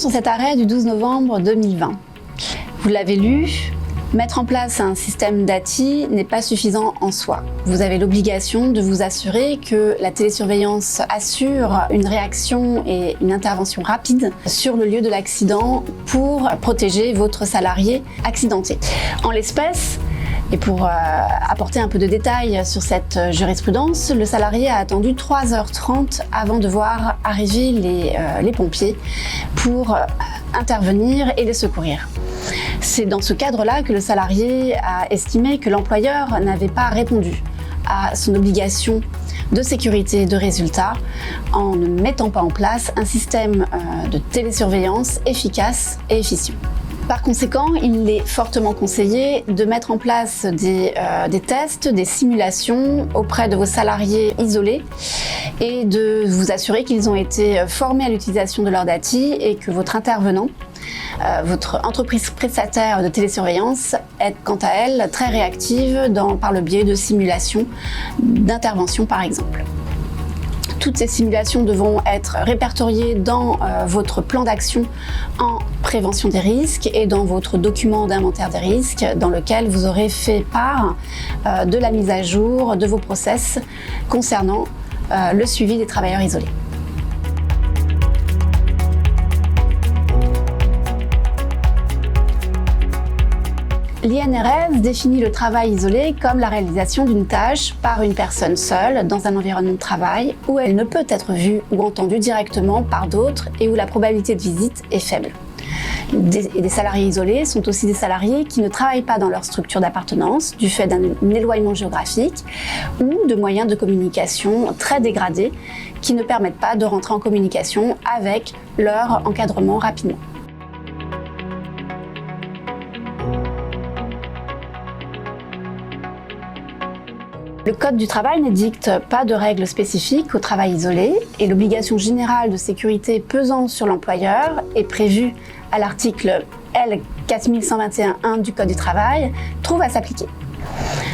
sur cet arrêt du 12 novembre 2020. Vous l'avez lu, mettre en place un système DATI n'est pas suffisant en soi. Vous avez l'obligation de vous assurer que la télésurveillance assure une réaction et une intervention rapide sur le lieu de l'accident pour protéger votre salarié accidenté. En l'espèce, et pour apporter un peu de détails sur cette jurisprudence, le salarié a attendu 3h30 avant de voir arriver les pompiers pour intervenir et les secourir. C'est dans ce cadre-là que le salarié a estimé que l'employeur n'avait pas répondu à son obligation de sécurité et de résultat en ne mettant pas en place un système de télésurveillance efficace et efficient. Par conséquent, il est fortement conseillé de mettre en place des tests, des simulations auprès de vos salariés isolés et de vous assurer qu'ils ont été formés à l'utilisation de leur DATI et que votre intervenant, votre entreprise prestataire de télésurveillance est quant à elle très réactive par le biais de simulations d'intervention par exemple. Toutes ces simulations devront être répertoriées dans votre plan d'action en prévention des risques et dans votre document d'inventaire des risques dans lequel vous aurez fait part de la mise à jour de vos process concernant le suivi des travailleurs isolés. L'INRS définit le travail isolé comme la réalisation d'une tâche par une personne seule dans un environnement de travail où elle ne peut être vue ou entendue directement par d'autres et où la probabilité de visite est faible. Des salariés isolés sont aussi des salariés qui ne travaillent pas dans leur structure d'appartenance du fait d'un éloignement géographique ou de moyens de communication très dégradés qui ne permettent pas de rentrer en communication avec leur encadrement rapidement. Le Code du travail n'édicte pas de règles spécifiques au travail isolé et l'obligation générale de sécurité pesant sur l'employeur est prévue à l'article L 4121-1 du Code du travail trouve à s'appliquer.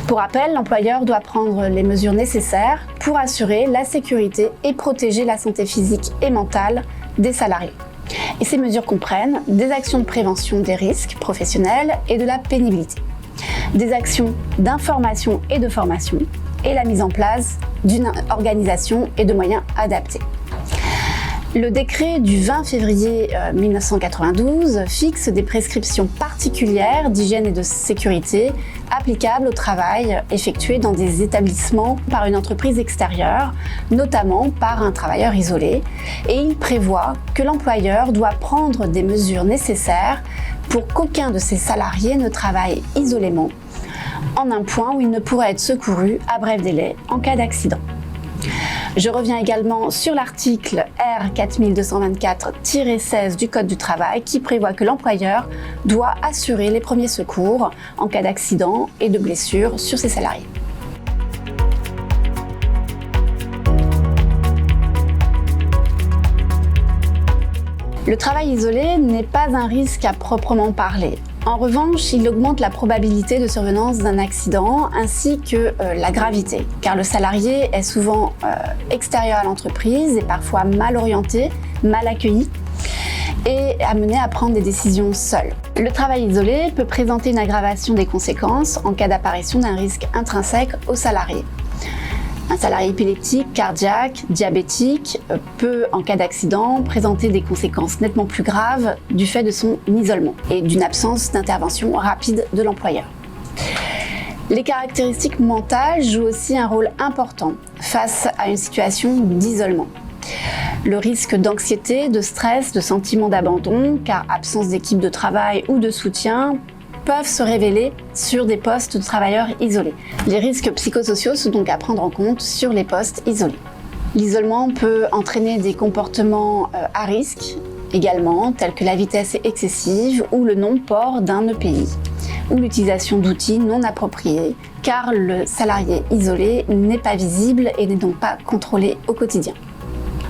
Pour rappel, l'employeur doit prendre les mesures nécessaires pour assurer la sécurité et protéger la santé physique et mentale des salariés. Et ces mesures comprennent des actions de prévention des risques professionnels et de la pénibilité, des actions d'information et de formation et la mise en place d'une organisation et de moyens adaptés. Le décret du 20 février 1992 fixe des prescriptions particulières d'hygiène et de sécurité applicables au travail effectué dans des établissements par une entreprise extérieure, notamment par un travailleur isolé, et il prévoit que l'employeur doit prendre des mesures nécessaires pour qu'aucun de ses salariés ne travaille isolément, en un point où il ne pourrait être secouru à bref délai en cas d'accident. Je reviens également sur l'article R 4224-16 du Code du travail qui prévoit que l'employeur doit assurer les premiers secours en cas d'accident et de blessure sur ses salariés. Le travail isolé n'est pas un risque à proprement parler. En revanche, il augmente la probabilité de survenance d'un accident ainsi que la gravité, car le salarié est souvent extérieur à l'entreprise et parfois mal orienté, mal accueilli et amené à prendre des décisions seul. Le travail isolé peut présenter une aggravation des conséquences en cas d'apparition d'un risque intrinsèque au salarié. Un salarié épileptique, cardiaque, diabétique peut, en cas d'accident, présenter des conséquences nettement plus graves du fait de son isolement et d'une absence d'intervention rapide de l'employeur. Les caractéristiques mentales jouent aussi un rôle important face à une situation d'isolement. Le risque d'anxiété, de stress, de sentiment d'abandon, car absence d'équipe de travail ou de soutien, peuvent se révéler sur des postes de travailleurs isolés. Les risques psychosociaux sont donc à prendre en compte sur les postes isolés. L'isolement peut entraîner des comportements à risque également, tels que la vitesse excessive ou le non-port d'un EPI, ou l'utilisation d'outils non appropriés, car le salarié isolé n'est pas visible et n'est donc pas contrôlé au quotidien.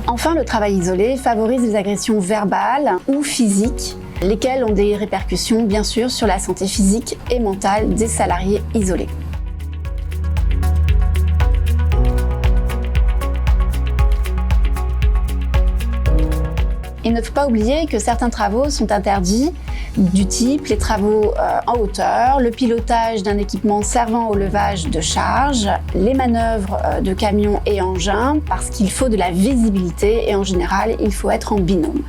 Enfin, le travail isolé favorise les agressions verbales ou physiques, lesquelles ont des répercussions bien sûr sur la santé physique et mentale des salariés isolés. Il ne faut pas oublier que certains travaux sont interdits, du type les travaux en hauteur, le pilotage d'un équipement servant au levage de charge, les manœuvres de camions et engins, parce qu'il faut de la visibilité et en général, il faut être en binôme.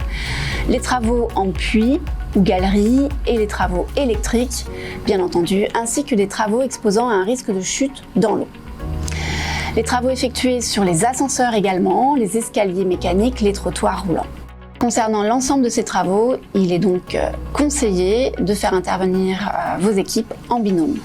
Les travaux en puits ou galeries et les travaux électriques, bien entendu, ainsi que les travaux exposant à un risque de chute dans l'eau. Les travaux effectués sur les ascenseurs également, les escaliers mécaniques, les trottoirs roulants. Concernant l'ensemble de ces travaux, il est donc conseillé de faire intervenir vos équipes en binôme.